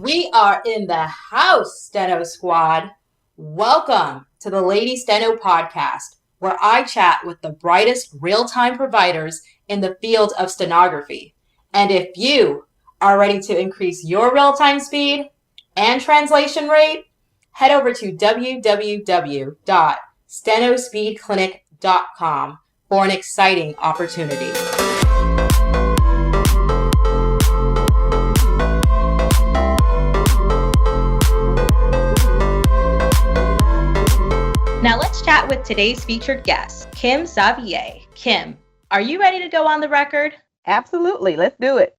We are in the house, Steno Squad. Welcome to the Lady Steno podcast, where I chat with the brightest real-time providers in the field of stenography. And if you are ready to increase your real-time speed and translation rate, head over to www.stenospeedclinic.com for an exciting opportunity. Now let's chat with today's featured guest, Kim Xavier. Kim, are you ready to go on the record? Absolutely. Let's do it.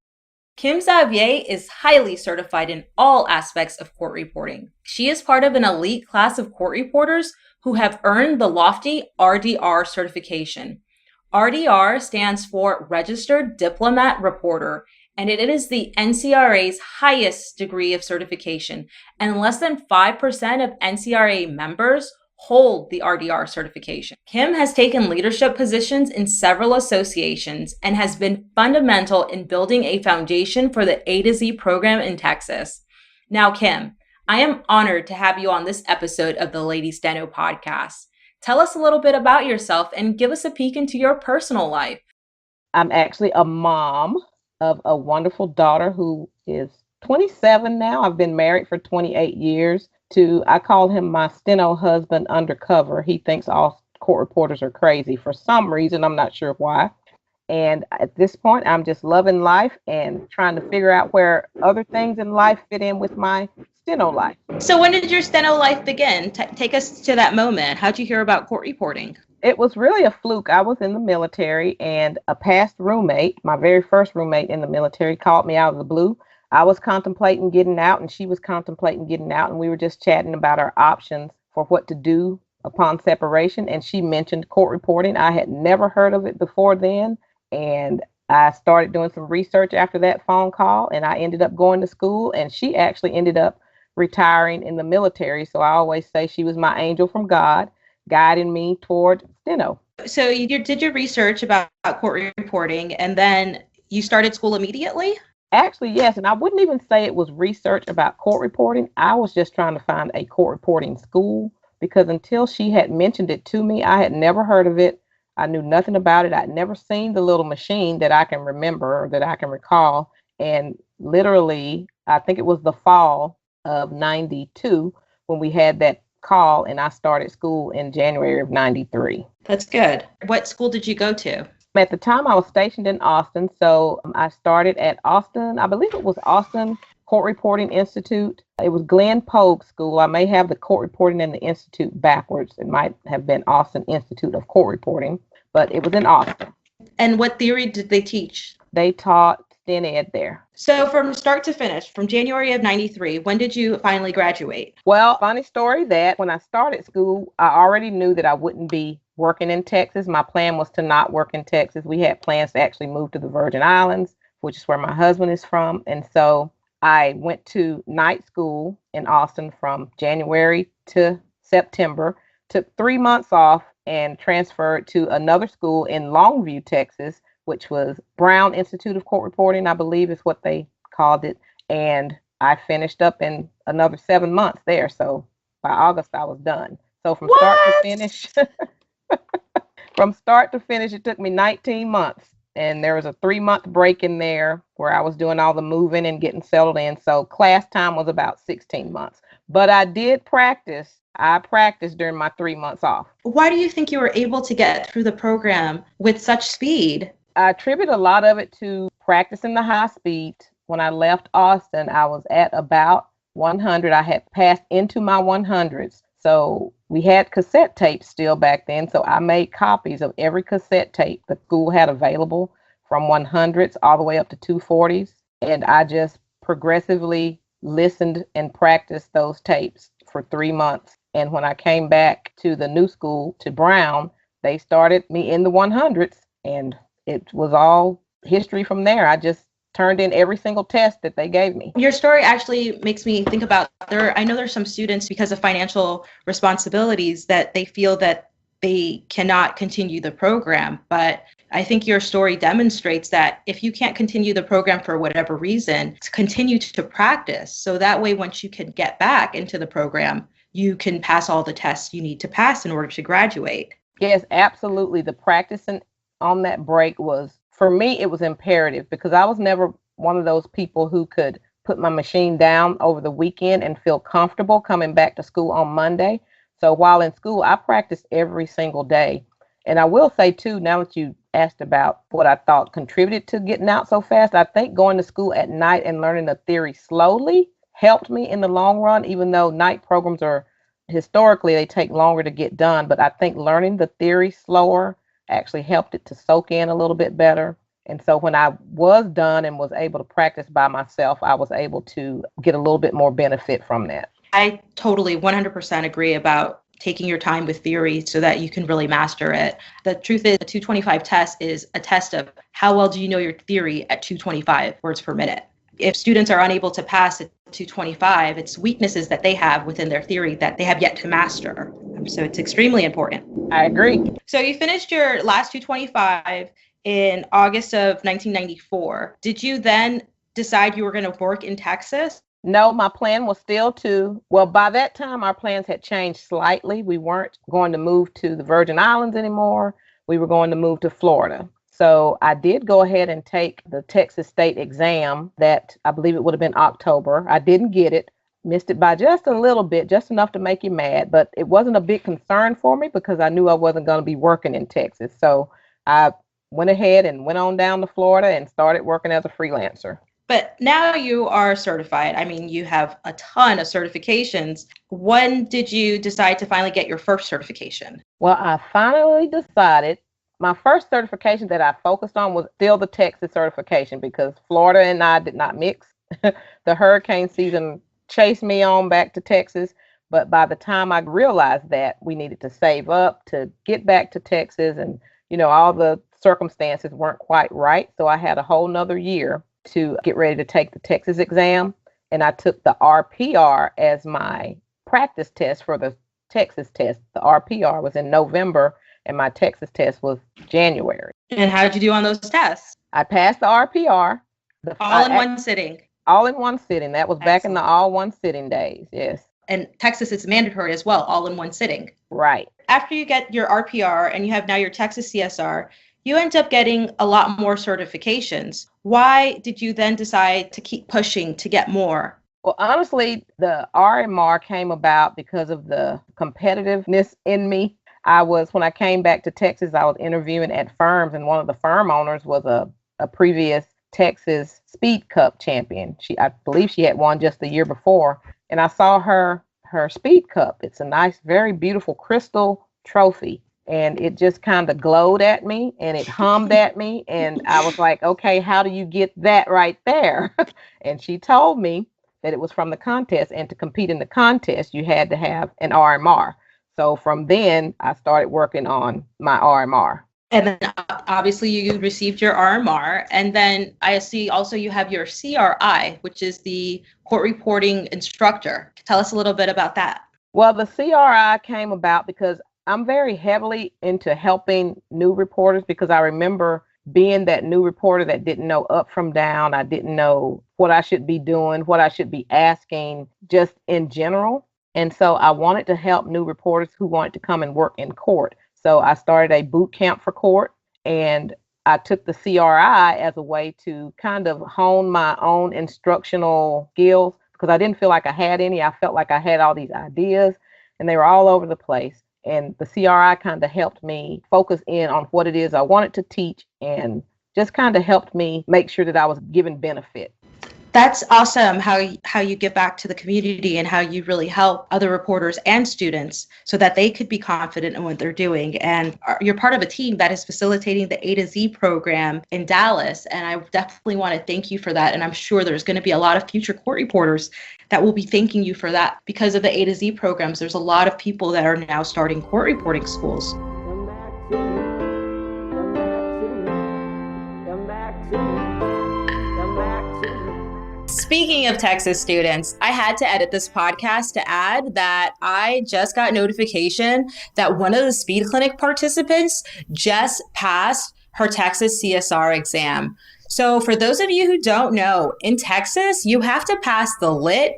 Kim Xavier is highly certified in all aspects of court reporting. She is part of an elite class of court reporters who have earned the lofty RDR certification. RDR stands for Registered Diplomate Reporter, and it is the NCRA's highest degree of certification, and less than 5% of NCRA members hold the RDR certification. Kim has taken leadership positions in several associations and has been fundamental in building a foundation for the A to Z program in Texas. Now, Kim, I am honored to have you on this episode of the Lady Steno podcast. Tell us a little bit about yourself and give us a peek into your personal life. I'm actually a mom of a wonderful daughter who is 27 now. I've been married for 28 years. I call him my Steno husband undercover. He thinks all court reporters are crazy for some reason. I'm not sure why. And at this point, I'm just loving life and trying to figure out where other things in life fit in with my Steno life. So when did your Steno life begin? Take us to that moment. How'd you hear about court reporting? It was really a fluke. I was in the military and a past roommate, my very first roommate in the military, called me out of the blue. I was contemplating getting out and she was contemplating getting out, and we were just chatting about our options for what to do upon separation. And she mentioned court reporting. I had never heard of it before then. And I started doing some research after that phone call, and I ended up going to school, and she actually ended up retiring in the military. So I always say she was my angel from God, guiding me toward Steno. So you did your research about court reporting, and then you started school immediately? Actually, yes. And I wouldn't even say it was research about court reporting. I was just trying to find a court reporting school, because until she had mentioned it to me, I had never heard of it. I knew nothing about it. I'd never seen the little machine that I can remember or that I can recall. And literally, I think it was the fall of 92 when we had that call, and I started school in January of 93. That's good. What school did you go to? At the time, I was stationed in Austin, so I started at Austin. I believe it was Austin Court Reporting Institute. It was Glenn Pogue School. I may have the Court Reporting and the Institute backwards. It might have been Austin Institute of Court Reporting, but it was in Austin. And what theory did they teach? They taught Gen Ed there. So from start to finish, from January of 93, when did you finally graduate? Well, funny story that when I started school, I already knew that I wouldn't be working in Texas. My plan was to not work in Texas. We had plans to actually move to the Virgin Islands, which is where my husband is from. And so I went to night school in Austin from January to September, took 3 months off, and transferred to another school in Longview, Texas, which was Brown Institute of Court Reporting, I believe is what they called it. And I finished up in another 7 months there. So by August, I was done. So from start to finish, it took me 19 months. And there was a 3-month break in there where I was doing all the moving and getting settled in. So class time was about 16 months. But I did practice. I practiced during my 3 months off. Why do you think you were able to get through the program with such speed? I attribute a lot of it to practicing the high speed. When I left Austin, I was at about 100. I had passed into my 100s. So we had cassette tapes still back then. So I made copies of every cassette tape the school had available, from 100s all the way up to 240s. And I just progressively listened and practiced those tapes for 3 months. And when I came back to the new school, to Brown, they started me in the 100s, and it was all history from there. I just turned in every single test that they gave me. Your story actually makes me think about I know there's some students, because of financial responsibilities, that they feel that they cannot continue the program, but I think your story demonstrates that if you can't continue the program for whatever reason, to continue to practice. So that way, once you can get back into the program, you can pass all the tests you need to pass in order to graduate. Yes, absolutely. The practicing on that break was, for me, it was imperative because I was never one of those people who could put my machine down over the weekend and feel comfortable coming back to school on Monday. So while in school, I practiced every single day. And I will say, too, now that you asked about what I thought contributed to getting out so fast, I think going to school at night and learning the theory slowly helped me in the long run, even though night programs are historically they take longer to get done. But I think learning the theory slower actually helped it to soak in a little bit better. And so when I was done and was able to practice by myself, I was able to get a little bit more benefit from that. I totally 100% agree about taking your time with theory so that you can really master it. The truth is, the 225 test is a test of how well do you know your theory at 225 words per minute. If students are unable to pass at 225, it's weaknesses that they have within their theory that they have yet to master. So it's extremely important. I agree. So you finished your last 225 in August of 1994. Did you then decide you were going to work in Texas? No, my plan was still well, by that time, our plans had changed slightly. We weren't going to move to the Virgin Islands anymore. We were going to move to Florida. So I did go ahead and take the Texas state exam that I believe it would have been October. I didn't get it, missed it by just a little bit, just enough to make you mad. But it wasn't a big concern for me because I knew I wasn't going to be working in Texas. So I went ahead and went on down to Florida and started working as a freelancer. But now you are certified. I mean, you have a ton of certifications. When did you decide to finally get your first certification? Well, I finally decided my first certification that I focused on was still the Texas certification because Florida and I did not mix. The hurricane season chased me on back to Texas. But by the time I realized that we needed to save up to get back to Texas and, all the circumstances weren't quite right. So I had a whole nother year to get ready to take the Texas exam. And I took the RPR as my practice test for the Texas test. The RPR was in November and my Texas test was January. And how did you do on those tests? I passed the RPR. One sitting? All in one sitting. That was back in the all one sitting days. Yes. And Texas is mandatory as well, all in one sitting. Right. After you get your RPR and you have now your Texas CSR, you end up getting a lot more certifications. Why did you then decide to keep pushing to get more? Well, honestly, the RMR came about because of the competitiveness in me. When I came back to Texas, I was interviewing at firms, and one of the firm owners was a previous Texas Speed Cup champion. I believe she had won just the year before. And I saw her Speed Cup. It's a nice, very beautiful crystal trophy. And it just kind of glowed at me and it hummed at me. And I was like, okay, how do you get that right there? And she told me that it was from the contest. And to compete in the contest, you had to have an RMR. So from then, I started working on my RMR. And then obviously you received your RMR. And then I see also you have your CRI, which is the court reporting instructor. Tell us a little bit about that. Well, the CRI came about because I'm very heavily into helping new reporters because I remember being that new reporter that didn't know up from down. I didn't know what I should be doing, what I should be asking, just in general. And so I wanted to help new reporters who wanted to come and work in court. So I started a boot camp for court, and I took the CRI as a way to kind of hone my own instructional skills because I didn't feel like I had any. I felt like I had all these ideas and they were all over the place. And the CRI kind of helped me focus in on what it is I wanted to teach and just kind of helped me make sure that I was given benefit. That's awesome how you give back to the community and how you really help other reporters and students so that they could be confident in what they're doing. And you're part of a team that is facilitating the A to Z program in Dallas. And I definitely want to thank you for that. And I'm sure there's going to be a lot of future court reporters that will be thanking you for that. Because of the A to Z programs, there's a lot of people that are now starting court reporting schools. Speaking of Texas students, I had to edit this podcast to add that I just got notification that one of the speed clinic participants just passed her Texas CSR exam. So for those of you who don't know, in Texas, you have to pass the lit,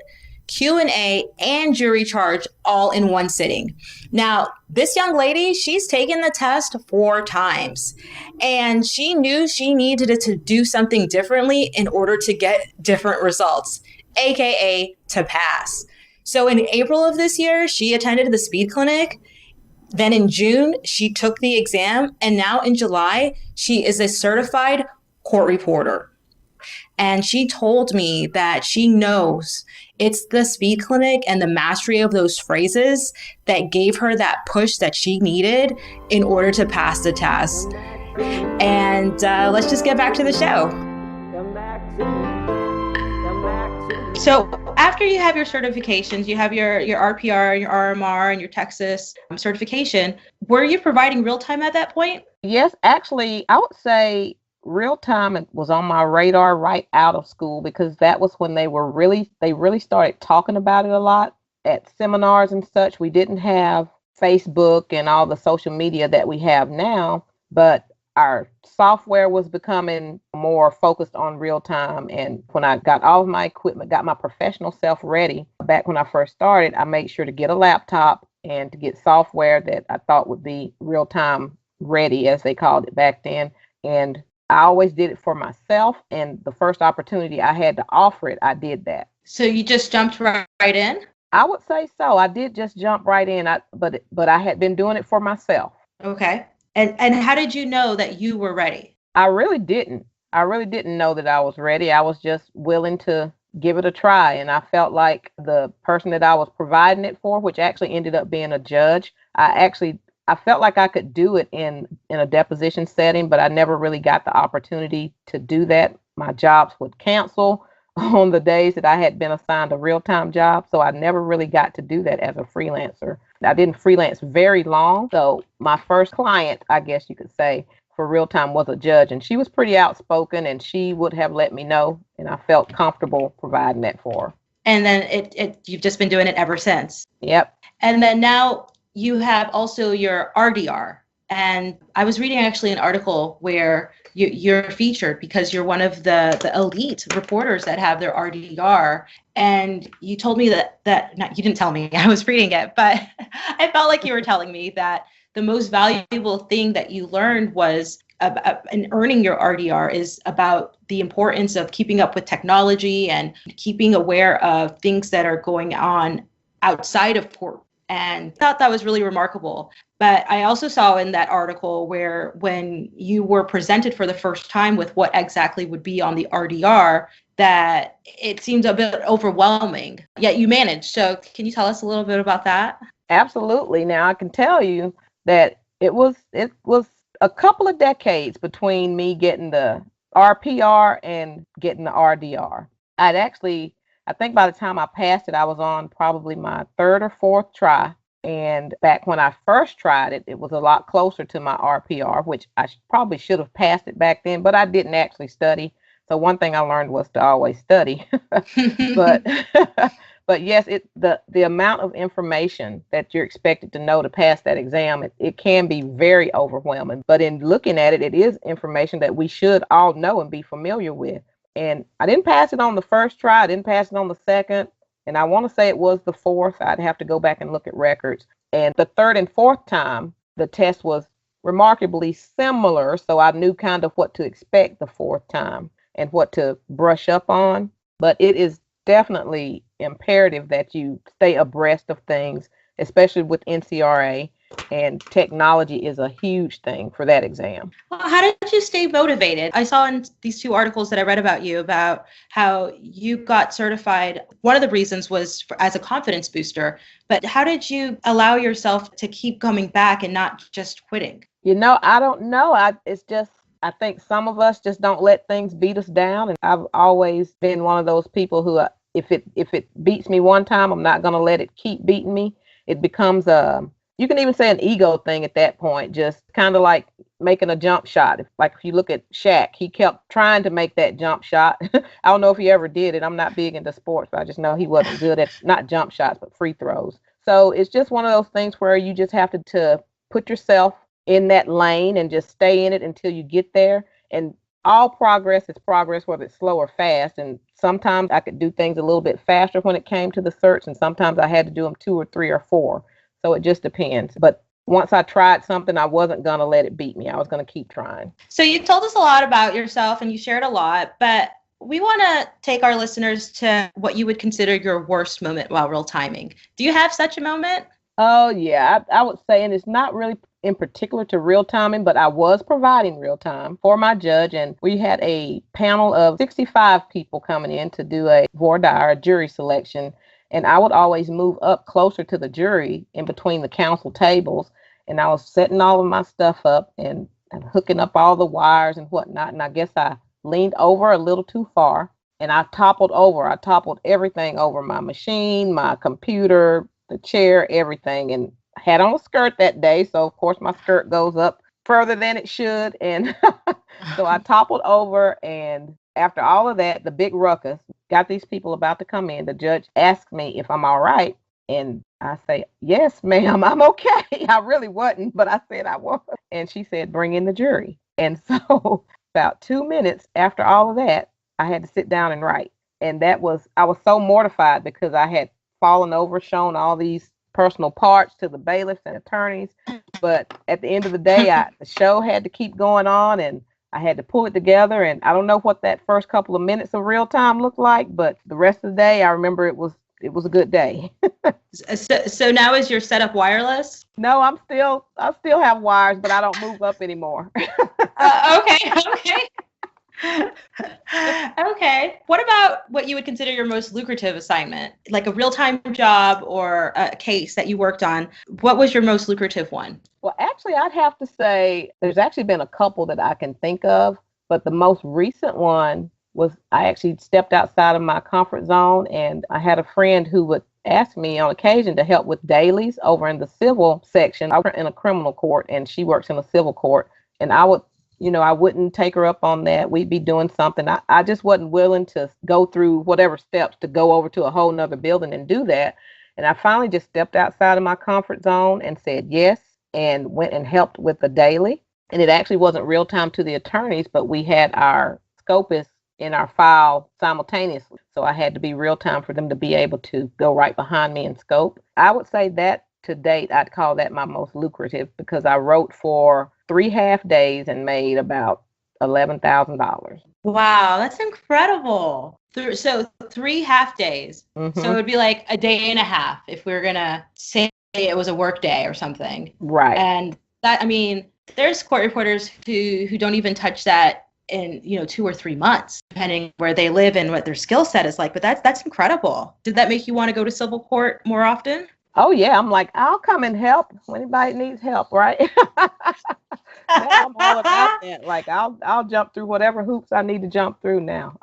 Q&A, and jury charge all in one sitting. Now, this young lady, she's taken the test 4 times, and she knew she needed to do something differently in order to get different results, aka to pass. So in April of this year, she attended the speed clinic. Then in June, she took the exam, and now in July, she is a certified court reporter. And she told me that she knows it's the speed clinic and the mastery of those phrases that gave her that push that she needed in order to pass the test. And let's just get back to the show. So after you have your certifications, you have your RPR, your RMR, and your Texas certification, were you providing real time at that point? Yes, actually, I would say real time was on my radar right out of school, because that was when they really started talking about it a lot at seminars and such. We didn't have Facebook and all the social media that we have now, but our software was becoming more focused on real time. And when I got all of my equipment, got my professional self ready, back when I first started, I made sure to get a laptop and to get software that I thought would be real time ready, as they called it back then. And I always did it for myself. And the first opportunity I had to offer it, I did that. So you just jumped right in? I would say so. I did just jump right in, but I had been doing it for myself. Okay. And how did you know that you were ready? I really didn't know that I was ready. I was just willing to give it a try. And I felt like the person that I was providing it for, which actually ended up being a judge, I felt like I could do it in a deposition setting, but I never really got the opportunity to do that. My jobs would cancel on the days that I had been assigned a real-time job, so I never really got to do that as a freelancer. I didn't freelance very long, so my first client, I guess you could say, for real-time was a judge, and she was pretty outspoken, and she would have let me know, and I felt comfortable providing that for her. And then you've just been doing it ever since. Yep. And then now you have also your RDR. And I was reading actually an article where you're featured because you're one of the elite reporters that have their RDR. And you told me you didn't tell me, I was reading it, but I felt like you were telling me that the most valuable thing that you learned was in earning your RDR is about the importance of keeping up with technology and keeping aware of things that are going on outside of court. And I thought that was really remarkable. But I also saw in that article where when you were presented for the first time with what exactly would be on the RDR, that it seemed a bit overwhelming, yet you managed. So can you tell us a little bit about that? Absolutely. Now I can tell you that it was a couple of decades between me getting the RPR and getting the RDR. I think by the time I passed it, I was on probably my 3rd or 4th try. And back when I first tried it, it was a lot closer to my RPR, which I probably should have passed it back then, but I didn't actually study. So one thing I learned was to always study. But but yes, the amount of information that you're expected to know to pass that exam, it can be very overwhelming. But in looking at it, it is information that we should all know and be familiar with. And I didn't pass it on the first try. I didn't pass it on the second. And I want to say it was the 4th. I'd have to go back and look at records. And the 3rd and 4th time, the test was remarkably similar. So I knew kind of what to expect the 4th time and what to brush up on. But it is definitely imperative that you stay abreast of things, especially with NCRA. And technology is a huge thing for that exam. Well, how did you stay motivated? I saw in these 2 articles that I read about you about how you got certified. One of the reasons was as a confidence booster, but how did you allow yourself to keep coming back and not just quitting? I don't know. I think some of us just don't let things beat us down. And I've always been one of those people who, if it beats me one time, I'm not going to let it keep beating me. It becomes you can even say an ego thing at that point, just kind of like making a jump shot. If you look at Shaq, he kept trying to make that jump shot. I don't know if he ever did it. I'm not big into sports, but I just know he wasn't good at not jump shots, but free throws. So it's just one of those things where you just have to put yourself in that lane and just stay in it until you get there. And all progress is progress, whether it's slow or fast. And sometimes I could do things a little bit faster when it came to the certs, and sometimes I had to do them 2 or 3 or 4. So it just depends. But once I tried something, I wasn't going to let it beat me. I was going to keep trying. So you told us a lot about yourself and you shared a lot, but we want to take our listeners to what you would consider your worst moment while real timing. Do you have such a moment? Oh, yeah, I would say, and it's not really in particular to real timing, but I was providing real time for my judge, and we had a panel of 65 people coming in to do a voir dire, a jury selection, and I would always move up closer to the jury in between the council tables, and I was setting all of my stuff up and hooking up all the wires and whatnot, and I guess I leaned over a little too far, and I toppled over. I toppled everything over: my machine, my computer, the chair, everything. And I had on a skirt that day, so of course my skirt goes up further than it should. And so I toppled over, and after all of that, the big ruckus, got these people about to come in. The judge asked me if I'm all right, and I say, yes, ma'am, I'm okay. I really wasn't, but I said I was. And she said, bring in the jury. And so about 2 minutes after all of that, I had to sit down and write. And I was so mortified because I had fallen over, shown all these personal parts to the bailiffs and attorneys. But at the end of the day, the show had to keep going on, and I had to pull it together. And I don't know what that first couple of minutes of real time looked like, but the rest of the day, I remember it was a good day. So now is your setup wireless? No, I still have wires, but I don't move up anymore. Okay. Okay. What about what you would consider your most lucrative assignment, like a real-time job or a case that you worked on? What was your most lucrative one? Well, actually, I'd have to say there's actually been a couple that I can think of, but the most recent one was I actually stepped outside of my comfort zone, and I had a friend who would ask me on occasion to help with dailies over in the civil section. I work in a criminal court, and she works in a civil court, and I wouldn't take her up on that. We'd be doing something. I just wasn't willing to go through whatever steps to go over to a whole nother building and do that. And I finally just stepped outside of my comfort zone and said yes, and went and helped with the daily. And it actually wasn't real time to the attorneys, but we had our scopists in our file simultaneously. So I had to be real time for them to be able to go right behind me and scope. I would say that to date, I'd call that my most lucrative because I wrote for 3 half days and made about $11,000. Wow, that's incredible. So 3 half days. Mm-hmm. So it would be like a day and a half if we were going to say it was a work day or something. Right. And that, I mean, there's court reporters who don't even touch that in 2 or 3 months, depending where they live and what their skill set is like. But that's incredible. Did that make you want to go to civil court more often? Oh, yeah. I'm like, I'll come and help when anybody needs help, right? I'm all about that. Like, I'll jump through whatever hoops I need to jump through now.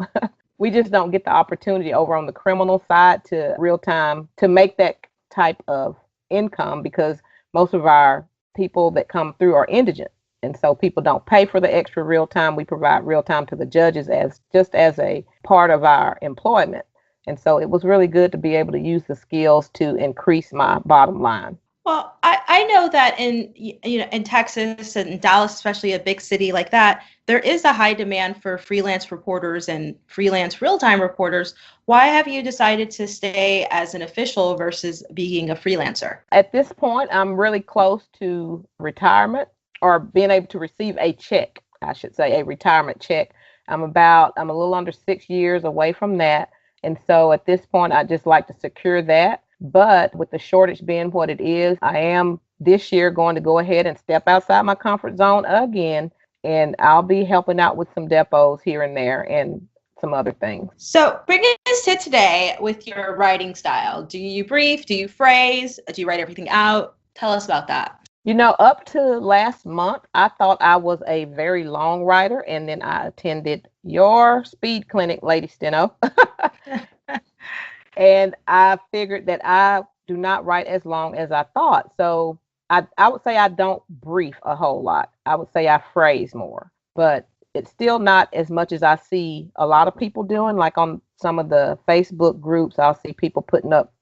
We just don't get the opportunity over on the criminal side to real time to make that type of income because most of our people that come through are indigent. And so people don't pay for the extra real time. We provide real time to the judges as a part of our employment. And so it was really good to be able to use the skills to increase my bottom line. Well, I know that in Texas and Dallas, especially a big city like that, there is a high demand for freelance reporters and freelance real-time reporters. Why have you decided to stay as an official versus being a freelancer? At this point, I'm really close to retirement or being able to receive a check, I should say, a retirement check. I'm a little under 6 years away from that. And so at this point, I just like to secure that. But with the shortage being what it is, I am this year going to go ahead and step outside my comfort zone again. And I'll be helping out with some depots here and there and some other things. So bringing us to today with your writing style. Do you brief? Do you phrase? Do you write everything out? Tell us about that. Up to last month, I thought I was a very long writer. And then I attended your speed clinic, Lady Steno. And I figured that I do not write as long as I thought. So I would say I don't brief a whole lot. I would say I phrase more. But it's still not as much as I see a lot of people doing. Like on some of the Facebook groups, I'll see people putting up,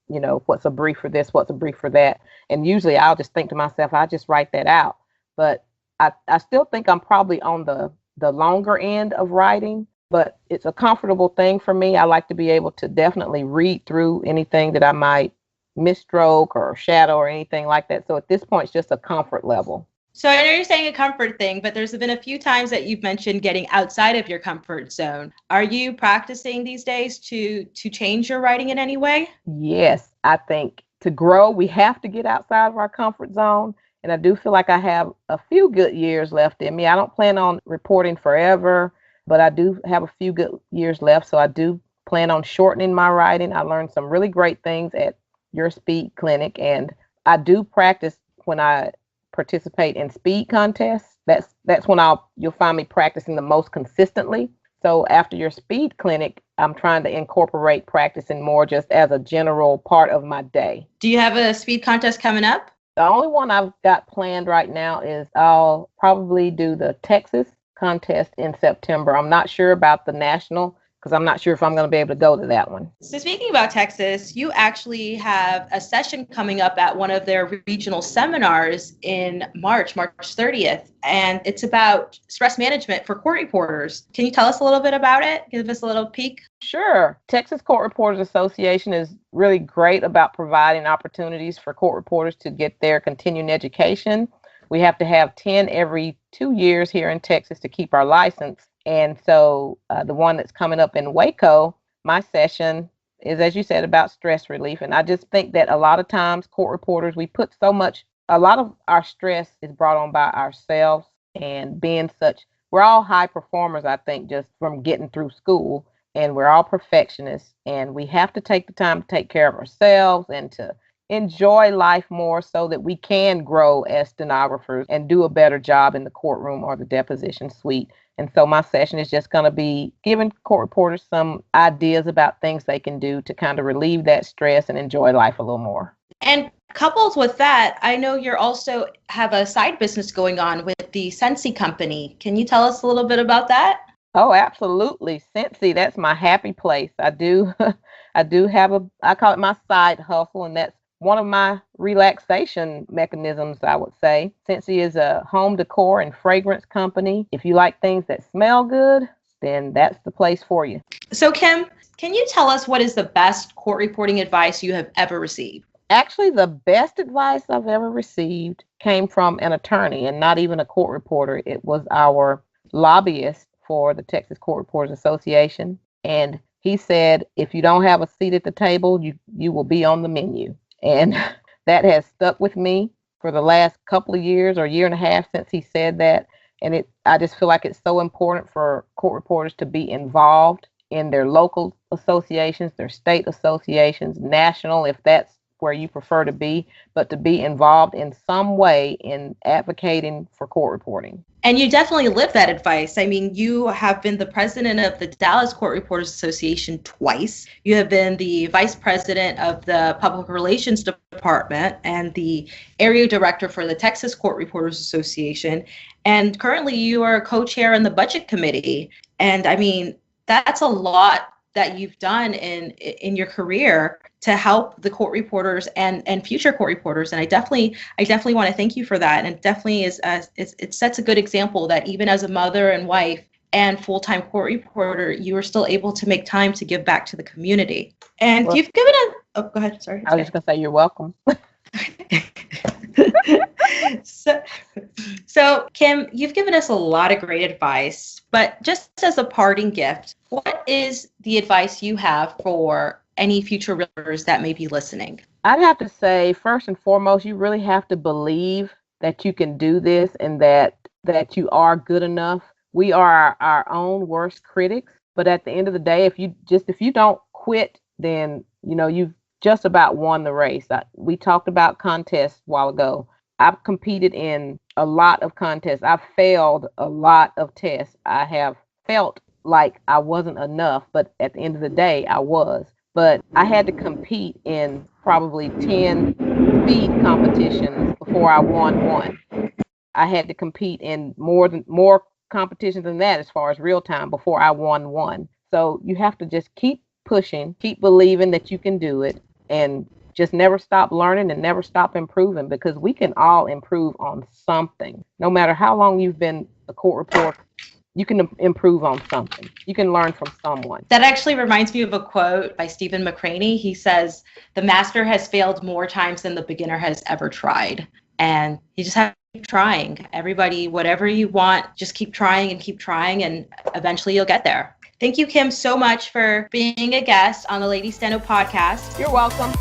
what's a brief for this, what's a brief for that. And usually I'll just think to myself, I just write that out. But I still think I'm probably on the longer end of writing, but it's a comfortable thing for me. I like to be able to definitely read through anything that I might misstroke or shadow or anything like that. So at this point, it's just a comfort level. So I know you're saying a comfort thing, but there's been a few times that you've mentioned getting outside of your comfort zone. Are you practicing these days to change your writing in any way? Yes, I think to grow, we have to get outside of our comfort zone. And I do feel like I have a few good years left in me. I don't plan on reporting forever, but I do have a few good years left. So I do plan on shortening my writing. I learned some really great things at your speed clinic, and I do practice when I participate in speed contests. That's when you'll find me practicing the most consistently. So after your speed clinic, I'm trying to incorporate practicing more just as a general part of my day. Do you have a speed contest coming up? The only one I've got planned right now is I'll probably do the Texas contest in September. I'm not sure about the national because I'm not sure if I'm going to be able to go to that one. So speaking about Texas, you actually have a session coming up at one of their regional seminars in March 30th, and it's about stress management for court reporters. Can you tell us a little bit about it? Give us a little peek. Sure. Texas Court Reporters Association is really great about providing opportunities for court reporters to get their continuing education. We have to have 10 every 2 years here in Texas to keep our license. And so the one that's coming up in Waco, my session is, as you said, about stress relief. And I just think that a lot of times court reporters, a lot of our stress is brought on by ourselves and being we're all high performers, I think, just from getting through school. And we're all perfectionists. And we have to take the time to take care of ourselves and to enjoy life more so that we can grow as stenographers and do a better job in the courtroom or the deposition suite. And so my session is just going to be giving court reporters some ideas about things they can do to kind of relieve that stress and enjoy life a little more. And coupled with that, I know you're also have a side business going on with the Sensi company. Can you tell us a little bit about that? Oh, absolutely. Sensi, that's my happy place. I do have I call it my side hustle, and that's one of my relaxation mechanisms, I would say. Sensi is a home decor and fragrance company. If you like things that smell good, then that's the place for you. So, Kim, can you tell us what is the best court reporting advice you have ever received? Actually, the best advice I've ever received came from an attorney and not even a court reporter. It was our lobbyist for the Texas Court Reporters Association. And he said, if you don't have a seat at the table, you will be on the menu. And that has stuck with me for the last couple of years or year and a half since he said that. And I just feel like it's so important for court reporters to be involved in their local associations, their state associations, national, if that's where you prefer to be, but to be involved in some way in advocating for court reporting. And you definitely live that advice. I mean, you have been the president of the Dallas Court Reporters Association twice. You have been the vice president of the Public Relations Department and the area director for the Texas Court Reporters Association. And currently you are a co-chair in the budget committee. And I mean, that's a lot that you've done in your career to help the court reporters and future court reporters. And I definitely want to thank you for that. And it definitely it sets a good example that even as a mother and wife and full-time court reporter, you are still able to make time to give back to the community. And you've given go ahead, sorry. I was just gonna say you're welcome. So Kim, you've given us a lot of great advice, but just as a parting gift, what is the advice you have for any future realtors that may be listening? I'd have to say, first and foremost, you really have to believe that you can do this and that you are good enough. We are our own worst critics, but at the end of the day, if you don't quit, then you've just about won the race. We talked about contests a while ago. I've competed in a lot of contests. I've failed a lot of tests. I have felt like I wasn't enough, but at the end of the day, I was. But I had to compete in probably 10 speed competitions before I won one. I had to compete in more competitions than that as far as real time before I won one. So you have to just keep pushing, keep believing that you can do it, and just never stop learning and never stop improving, because we can all improve on something. No matter how long you've been a court reporter, you can improve on something. You can learn from someone. That actually reminds me of a quote by Stephen McCraney. He says, "The master has failed more times than the beginner has ever tried." And you just have to keep trying. Everybody, whatever you want, just keep trying, and eventually you'll get there. Thank you, Kim, so much for being a guest on the Lady Steno podcast. You're welcome.